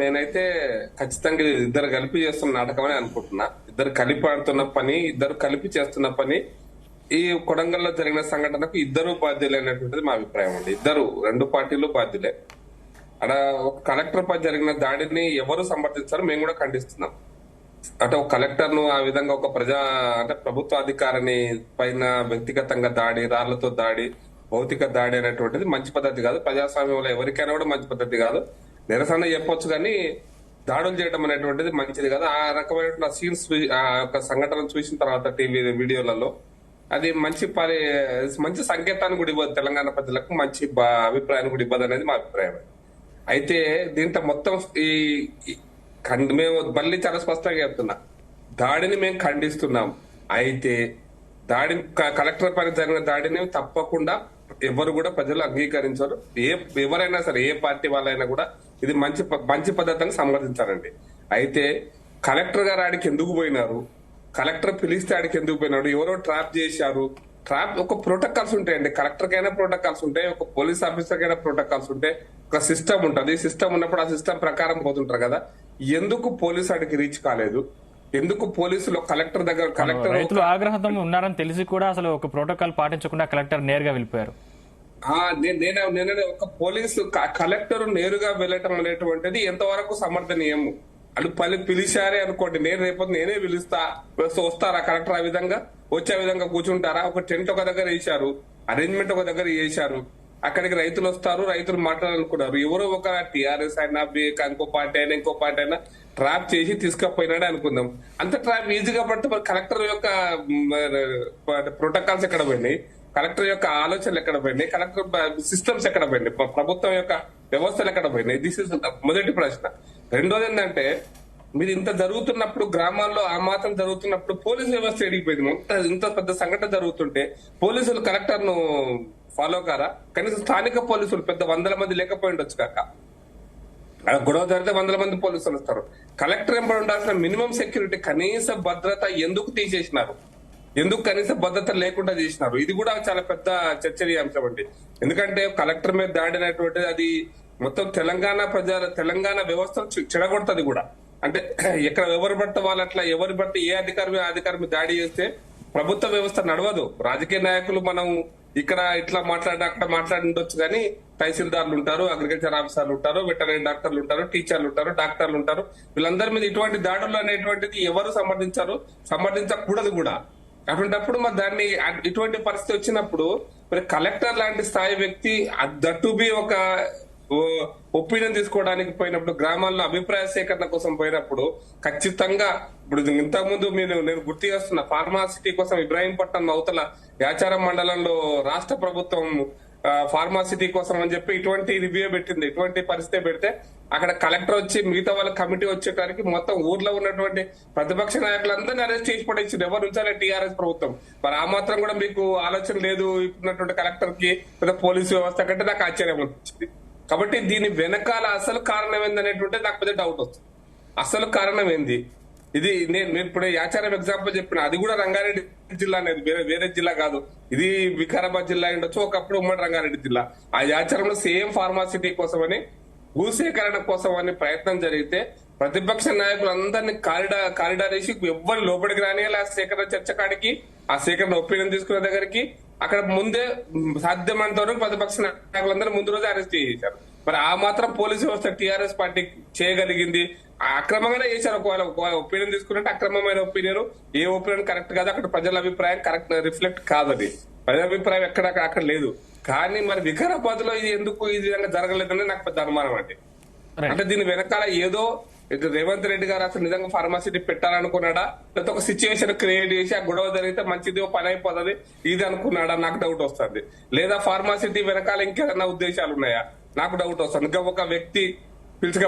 నేనైతే ఖచ్చితంగా ఇది ఇద్దరు కలిపి చేస్తున్న నాటకం అని అనుకుంటున్నా. ఇద్దరు కలిపి ఆడుతున్న పని, ఇద్దరు కలిపి చేస్తున్న పని. ఈ కొడంగల్లో జరిగిన సంఘటనకు ఇద్దరు బాధ్యులే అనేటువంటిది మా అభిప్రాయం అండి. రెండు పార్టీలు బాధ్యులే. అక్కడ ఒక కలెక్టర్ పై జరిగిన దాడిని ఎవరు సమర్థించారో మేము కూడా ఖండిస్తున్నాం. అంటే ఒక కలెక్టర్ ను ఆ విధంగా ఒక ప్రభుత్వ అధికారిని పైన వ్యక్తిగతంగా దాడి, రాళ్లతో దాడి, భౌతిక దాడి అనేటువంటిది మంచి పద్ధతి కాదు. ప్రజాస్వామ్యంలో ఎవరికైనా కూడా మంచి పద్ధతి కాదు. నిరసన చెప్పొచ్చు కానీ దాడులు చేయడం అనేటువంటిది మంచిది కాదు. ఆ రకమైన సీన్స్, ఆ యొక్క సంఘటన చూసిన తర్వాత టీవీ వీడియోలలో అది మంచి సంకేతాన్ని కూడా ఇవ్వదు. తెలంగాణ ప్రజలకు మంచి అభిప్రాయాన్ని కూడా ఇవ్వదు అనేది మా అభిప్రాయం. అయితే దీంట్లో మొత్తం మేము మళ్ళీ చాలా స్పష్టంగా చెప్తున్నా, దాడిని మేము ఖండిస్తున్నాం. అయితే కలెక్టర్ పైన జరిగిన దాడిని తప్పకుండా ఎవరు కూడా ప్రజలు అంగీకరించారు. ఎవరైనా సరే, ఏ పార్టీ వాళ్ళైనా కూడా ఇది మంచి పద్ధతిని సమర్థించారండి. అయితే కలెక్టర్ గారు ఆడికి ఎందుకు పోయినారు, కలెక్టర్ పిలిస్తే ఆడికి ఎందుకు పోయినాడు, ఎవరో ట్రాప్ చేశారు. ఒక ప్రోటోకాల్స్ ఉంటాయండి. కలెక్టర్ కైనా ప్రోటోకాల్స్ ఉంటాయి, ఒక పోలీస్ ఆఫీసర్ కైనా ప్రోటోకాల్స్ ఉంటాయి, ఒక సిస్టమ్ ఉంటుంది. సిస్టమ్ ఉన్నప్పుడు ఆ సిస్టమ్ ప్రకారం పోతుంటారు కదా. ఎందుకు పోలీసు ఆడికి రీచ్ కాలేదు, ఎందుకు పోలీసులు కలెక్టర్ రైతులు ఆగ్రహంతో ఉన్నారని తెలిసి కూడా అసలు ఒక ప్రోటోకాల్ పాటించకుండా కలెక్టర్ నేరుగా వెళ్ళిపోయారు. నేనే ఒక పోలీసు కలెక్టర్ నేరుగా వెళ్ళటం అనేటువంటిది ఎంతవరకు సమర్థనీయము? వాళ్ళు పిలిచారే అనుకోండి, నేను రేపు నేనే పిలుస్తా, వస్తారా కలెక్టర్? ఆ విధంగా వచ్చే విధంగా కూర్చుంటారా? ఒక టెంట్ ఒక దగ్గర వేశారు, అరేంజ్మెంట్ ఒక దగ్గర చేశారు, అక్కడికి రైతులు వస్తారు, రైతులు మాట్లాడాలనుకున్నారు. ఎవరో ఒక టీఆర్ఎస్ అయినా, ఇంకో పార్టీ అయినా ట్రాప్ చేసి తీసుకుపోయినాడే అనుకుందాం. అంత ట్రాప్ ఈజీగా పడితే మరి కలెక్టర్ యొక్క ప్రోటోకాల్స్ ఎక్కడ పోయినాయి, కలెక్టర్ యొక్క ఆలోచనలు ఎక్కడ పోయినాయి, కలెక్టర్ సిస్టమ్స్ ఎక్కడ పోయినాయి, ప్రభుత్వం యొక్క వ్యవస్థలు ఎక్కడ పోయినాయి? దిస్ ఇస్ మొదటి ప్రశ్న. రెండోది ఏంటంటే, మీరు ఇంత జరుగుతున్నప్పుడు, గ్రామాల్లో ఆ మాత్రం జరుగుతున్నప్పుడు పోలీసు వ్యవస్థ ఎడిగిపోయింది. ఇంత పెద్ద సంఘటన జరుగుతుంటే పోలీసులు కలెక్టర్ ను ఫాలో కారా? కనీసం స్థానిక పోలీసులు పెద్ద 100 మంది లేకపోయి ఉండొచ్చు కాక, గొడవ జరిగితే 100 మంది పోలీసులు వస్తారు. కలెక్టర్ ఎంపై ఉండాల్సిన మినిమం సెక్యూరిటీ, కనీస భద్రత ఎందుకు తీసేసినారు? ఎందుకు కనీస భద్రత లేకుండా చేసినారు? ఇది కూడా చాలా పెద్ద చర్చనీయాంశం అండి. ఎందుకంటే కలెక్టర్ మీద దాడి అనేటువంటిది అది మొత్తం తెలంగాణ వ్యవస్థను చెడగొడుతుంది కూడా. అంటే ఎక్కడ ఎవరు పడితే వాళ్ళు అట్లా, ఎవరు పడితే ఏ అధికారి మీద దాడి చేస్తే ప్రభుత్వ వ్యవస్థ నడవదు. రాజకీయ నాయకులు మనం ఇక్కడ ఇట్లా అక్కడ మాట్లాడి ఉండొచ్చు కానీ తహసీల్దార్లు ఉంటారు, అగ్రికల్చర్ ఆఫీసర్లు ఉంటారు, వెటనరీ డాక్టర్లు ఉంటారు, టీచర్లు ఉంటారు, డాక్టర్లు ఉంటారు. వీళ్ళందరి మీద ఇటువంటి దాడులు అనేటువంటిది ఎవరు సమర్థించకూడదు కూడా. అటువంటిప్పుడు మరి దాన్ని ఇటువంటి పరిస్థితి వచ్చినప్పుడు మరి కలెక్టర్ లాంటి స్థాయి వ్యక్తి దట్టు బి ఒక ఒపీనియన్ తీసుకోవడానికి పోయినప్పుడు, గ్రామాల్లో అభిప్రాయ సేకరణ కోసం పోయినప్పుడు ఖచ్చితంగా ఇప్పుడు ఇంతకుముందు నేను గుర్తు చేస్తున్న ఫార్మాసిటీ కోసం ఇబ్రాహీంపట్నం అవతల యాచారం మండలంలో రాష్ట్ర ప్రభుత్వం ఫార్మాసిటీ కోసం అని చెప్పి ఇటువంటి రివ్యూ పెట్టింది. ఇటువంటి పరిస్థితి పెడితే అక్కడ కలెక్టర్ వచ్చి మిగతా వాళ్ళ కమిటీ వచ్చేటానికి మొత్తం ఊర్లో ఉన్నటువంటి ప్రతిపక్ష నాయకులందరినీ అరెస్ట్ చేసి పడేసింది. ఎవరు ఉంచాలి? టీఆర్ఎస్ ప్రభుత్వం. మరి ఆ మాత్రం కూడా మీకు ఆలోచన లేదు ఇప్పుడున్నటువంటి కలెక్టర్ కి, పోలీసు వ్యవస్థ కంటే నాకు ఆశ్చర్యం అనిపించింది. కాబట్టి దీని వెనకాల అసలు కారణం ఏందనేటువంటి నాకు పెద్ద డౌట్ వస్తుంది. అసలు కారణం ఏంది? ఇది నేను ఇప్పుడు యాచారం ఎగ్జాంపుల్ చెప్పిన, అది కూడా రంగారెడ్డి జిల్లా అనేది, వేరే జిల్లా కాదు. ఇది వికారాబాద్ జిల్లా ఉండొచ్చు, ఒకప్పుడు ఉమ్మడి రంగారెడ్డి జిల్లా. ఆ యాచారంలో సేమ్ ఫార్మాసిటీ కోసమని, భూసేకరణ కోసం అని ప్రయత్నం జరిగితే ప్రతిపక్ష నాయకులందరినీ కారిడార్ వేసి ఎవ్వరు లోపలికి రానియాలి. ఆ సేకరణ చర్చ కాడికి, ఆ సేకరణ ఒపీనియన్ తీసుకునే దగ్గరికి అక్కడ ముందే సాధ్యమైనంత వరకు ప్రతిపక్ష నాయకులందరూ ముందు రోజు అరెస్ట్ చేశారు. మరి ఆ మాత్రం పోలీసు వ్యవస్థ టీఆర్ఎస్ పార్టీ చేయగలిగింది? అక్రమంగానే చేశారు. ఒకవేళ ఒపీనియన్ తీసుకున్నట్టు అక్రమమైన ఒపీనియన్, ఏ ఒపీనియన్ కరెక్ట్ కాదు, అక్కడ ప్రజల అభిప్రాయం కరెక్ట్ రిఫ్లెక్ట్ కాదు. అది ప్రజల అభిప్రాయం అక్కడ లేదు. కానీ మరి వికారాబాద్ లో ఇది ఎందుకు ఈ విధంగా జరగలేదని నాకు పెద్ద అనుమానం అండి. అంటే దీని వెనకాల ఏదో రేవంత్ రెడ్డి గారు అసలు నిజంగా ఫార్మాసిటీ పెట్టాలనుకున్నాడా, లేకపోతే ఒక సిచ్యువేషన్ క్రియేట్ చేసి ఆ గొడవ జరిగితే మంచిది పని అయిపోతుంది ఇది అనుకున్నాడా? నాకు డౌట్ వస్తుంది. లేదా ఫార్మాసిటీ వెనకాల ఇంకేదన్నా ఉద్దేశాలు ఉన్నాయా? నాకు డౌట్ వస్తుంది. ఇంకా ఒక వ్యక్తి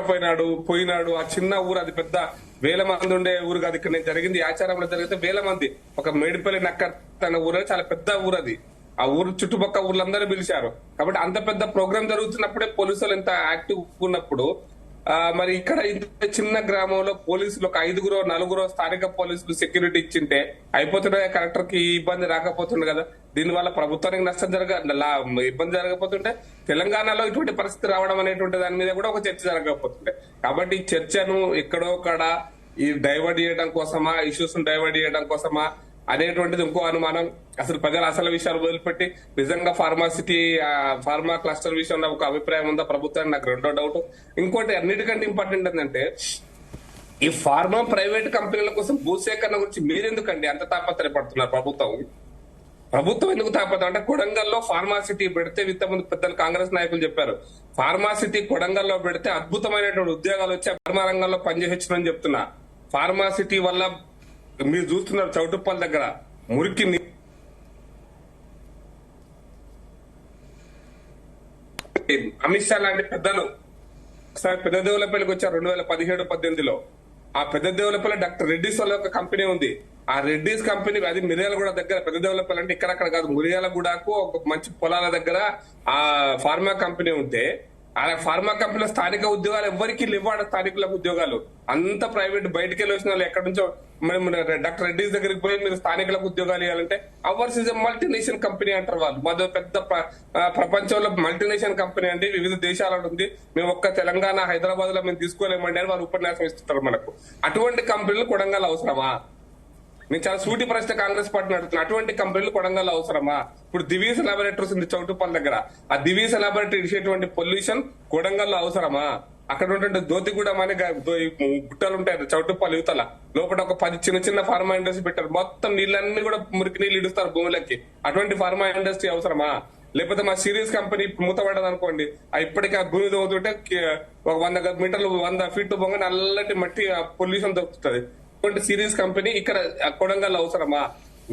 పోయినాడు. ఆ చిన్న ఊరు, అది పెద్ద వేల మంది ఉండే ఊరు కాదు. ఇక్కడ జరిగింది ఆచారంలో జరిగితే వేల మంది, ఒక మేడిపల్లి నక్కర్ అనే ఊరు, చాలా పెద్ద ఊరు అది. ఆ ఊరు చుట్టుపక్కల ఊర్లందరూ పిలిచారు. కాబట్టి అంత పెద్ద ప్రోగ్రామ్ జరుగుతున్నప్పుడే పోలీసులు ఎంత యాక్టివ్ ఉన్నప్పుడు మరి ఇక్కడ ఇంత చిన్న గ్రామంలో పోలీసులు ఒక 5గురో 4గురో స్థానిక పోలీసులు సెక్యూరిటీ ఇచ్చింటే అయిపోతుండే, కలెక్టర్ కి ఇబ్బంది రాకపోతుండే కదా. దీనివల్ల ప్రభుత్వానికి నష్టం ఇబ్బంది జరగకపోతుంటే తెలంగాణలో ఇటువంటి పరిస్థితి రావడం అనేటువంటి దాని మీద కూడా ఒక చర్చ జరగకపోతుండే. కాబట్టి ఈ చర్చను ఎక్కడో ఒకడ ఈ డైవర్ట్ చేయడం కోసమా, ఇష్యూస్ డైవర్ట్ చేయడం కోసమా అనేటువంటిది ఇంకో అనుమానం. అసలు ప్రజల అసలు విషయాలు వదిలిపెట్టి నిజంగా ఫార్మా క్లస్టర్ విషయంలో ఒక అభిప్రాయం ఉందా ప్రభుత్వానికి, నాకు రెండో డౌట్. ఇంకోటి అన్నిటికంటే ఇంపార్టెంట్ ఏంటంటే ఈ ఫార్మా ప్రైవేట్ కంపెనీల కోసం భూసేకరణ గురించి మీరెందుకండి అంత తాపత్రయపడుతున్నారు? ప్రభుత్వం ఎందుకు తాపత్రం అంటే కొడంగల్లో ఫార్మాసిటీ పెడితే ఇంతమంది పెద్దలు కాంగ్రెస్ నాయకులు చెప్పారు, ఫార్మాసిటీ కొడంగల్లో పెడితే అద్భుతమైనటువంటి ఉద్యోగాలు వచ్చి ఫార్మా రంగంలో పనిచేయొచ్చునని చెప్తున్నా. ఫార్మాసిటీ వల్ల మీరు చూస్తున్నారు చౌటుప్పల్ దగ్గర మురికి అమిత్ షా లాంటి పెద్దలు ఒకసారి పెద్ద దేవులపల్లికి వచ్చారు 2017-18లో. ఆ పెద్ద దేవులపల్లి డాక్టర్ రెడ్డిస్ వాళ్ళ ఒక కంపెనీ ఉంది. ఆ రెడ్డిస్ కంపెనీ అది మిర్యాలగూడ దగ్గర, పెద్ద దేవులపల్లి అంటే ఇక్కడక్కడ కాదు, మిర్యాలగూడకు ఒక మంచి పొలాల దగ్గర ఆ ఫార్మా కంపెనీ ఉంటే ఆ ఫార్మా కంపెనీలో స్థానిక ఉద్యోగాలు ఎవరికి లేవాడు, స్థానికులకు ఉద్యోగాలు అంత ప్రైవేట్ బయటకు వెళ్ళి వచ్చిన వాళ్ళు ఎక్కడి నుంచో డాక్టర్ రెడ్డిస్ దగ్గరికి పోయి మీరు స్థానికులకు ఉద్యోగాలు ఇవ్వాలంటే అవర్స్ ఇస్ మల్టీనేషనల్ కంపెనీ అంటారు వాళ్ళు. మాది పెద్ద ప్రపంచంలో మల్టీనేషనల్ కంపెనీ అండి, వివిధ దేశాలలో ఉంది, మేము ఒక్క తెలంగాణ హైదరాబాద్ లో మేము తీసుకోలేమండి అని వాళ్ళు ఉపన్యాసం ఇస్తుంటారు మనకు. అటువంటి కంపెనీలు కొడంగల్ అవసరమా? నేను చాలా సూటి ప్రశ్న కాంగ్రెస్ పార్టీని అడుగుతున్నా. అటువంటి కంపెనీలు కొడంగల్ అవసరమా? ఇప్పుడు దివీస్ లాబొరేటరీస్ ఉంది చౌటుప్పల్ దగ్గర, ఆ దివీస్ లాబొరేటరీ ఇచ్చేటువంటి పొల్యూషన్ కొడంగల్లో అవసరమా? అక్కడ ఉంటే దోతిగూడెం అనే గుట్టలు ఉంటాయి చౌటుప్పల్ యువతల, లోపల ఒక 10 చిన్న చిన్న ఫార్మా ఇండస్ట్రీ పెట్టారు, మొత్తం నీళ్ళన్నీ కూడా మురికి నీళ్ళు ఇడుస్తారు భూములకి. అటువంటి ఫార్మా ఇండస్ట్రీ అవసరమా? లేకపోతే మా సిరీస్ కంపెనీ మూతపడ్డది అనుకోండి, ఇప్పటికీ ఆ భూమి తవ్వుతుంటే ఒక 100 మీటర్లు 100 ఫీట్లు బొంగ నల్లటి మట్టి పొల్యూషన్ దొరుకుతుంది. సిరీస్ కంపెనీ ఇక్కడ కొడంగల్ అవసరమా?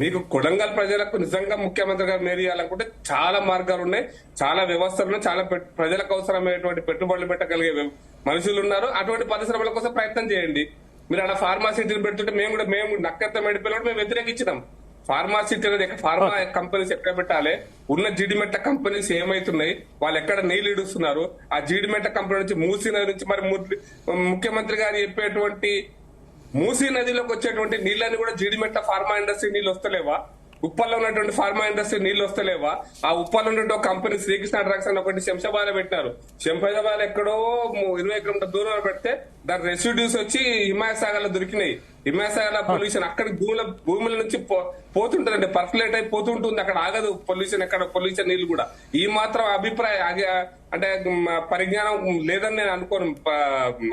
మీకు కొడంగల్ ప్రజలకు నిజంగా ముఖ్యమంత్రి గారు మేలు చేయాలనుకుంటే చాలా మార్గాలు ఉన్నాయి, చాలా వ్యవస్థలు ఉన్నాయి, చాలా ప్రజలకు అవసరమైనటువంటి పెట్టుబడులు పెట్టగలిగే మనుషులు ఉన్నారు. అటువంటి పరిశ్రమల కోసం ప్రయత్నం చేయండి. మీరు అలా ఫార్మాసిటీని పెడుతుంటే మేము నక్కత్త మెడిపిల్లలు మేము వ్యతిరేకించినాం. ఫార్మాసిటీ అనేది ఫార్మా కంపెనీస్ ఎక్కడ పెట్టాలి, ఉన్న జీడిమెట్ట కంపెనీస్ ఏమైతున్నాయి, వాళ్ళు ఎక్కడ నీళ్లు ఇడుస్తున్నారు, ఆ జీడిమెట్ట కంపెనీ నుంచి మూసీ నది నుంచి మరి ముఖ్యమంత్రి గారు చెప్పేటువంటి మూసీ నదిలోకి వచ్చేటువంటి నీళ్ళని కూడా జీడిమెట్ట ఫార్మా ఇండస్ట్రీ నీళ్ళు వస్తలేవా? ఉప్పల్లో ఉన్నటువంటి ఫార్మా ఇండస్ట్రీ నీళ్లు వస్తలేవా? ఆ ఉప్పల్లో ఉన్నటువంటి కంపెనీ శ్రీకృష్ణ డ్రగ్స్ అని ఒకటి శంషాబాద్ పెట్టినారు. శంషాబాద్ ఎక్కడో 20 కిలోమీటర్ దూరంలో పెడితే దాని రెసిడ్యూస్ వచ్చి హిమాయత్ సాగర్ లో దొరికినాయి. హిమాయత్ సాగర్ పొల్యూషన్ అక్కడ భూముల నుంచి పోతుంటదండి, పర్ఫులేట్ అయి పోతుంటుంది, అక్కడ ఆగదు పొల్యూషన్, ఎక్కడ పొల్యూషన్ నీళ్లు కూడా. ఈ మాత్రం అంటే పరిజ్ఞానం లేదని నేను అనుకోను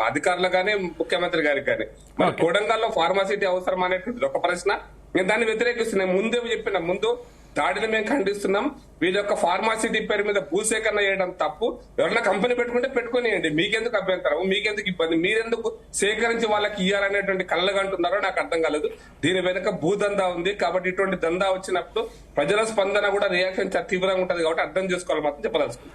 అధికారులు కానీ ముఖ్యమంత్రి గారికి కానీ. మరి కొడంగల్లో ఫార్మాసిటీ అవసరం అనేటువంటిది ఒక ప్రశ్న. నేను దాన్ని వ్యతిరేకిస్తున్నాను. ముందే చెప్పిన ముందు దాడిని మేము ఖండిస్తున్నాం. వీళ్ళ యొక్క ఫార్మాసిటీ పేరు మీద భూసేకరణ చేయడం తప్పు. ఎవరైనా కంపెనీ పెట్టుకుంటే పెట్టుకునియండి, మీకెందుకు అభ్యంతరం, మీకెందుకు ఇబ్బంది, మీరెందుకు సేకరించి వాళ్ళకి ఇవ్వాలనేటువంటి కళ్ళగంటున్నారో నాకు అర్థం కాలేదు. దీని వెనుక భూదందా ఉంది. కాబట్టి ఇటువంటి దందా వచ్చినప్పుడు ప్రజల స్పందన కూడా రియాక్షన్ చాలా తీవ్రంగా ఉంటది. కాబట్టి అర్థం చేసుకోవాలి మాత్రం చెప్పదలుచుకుంది.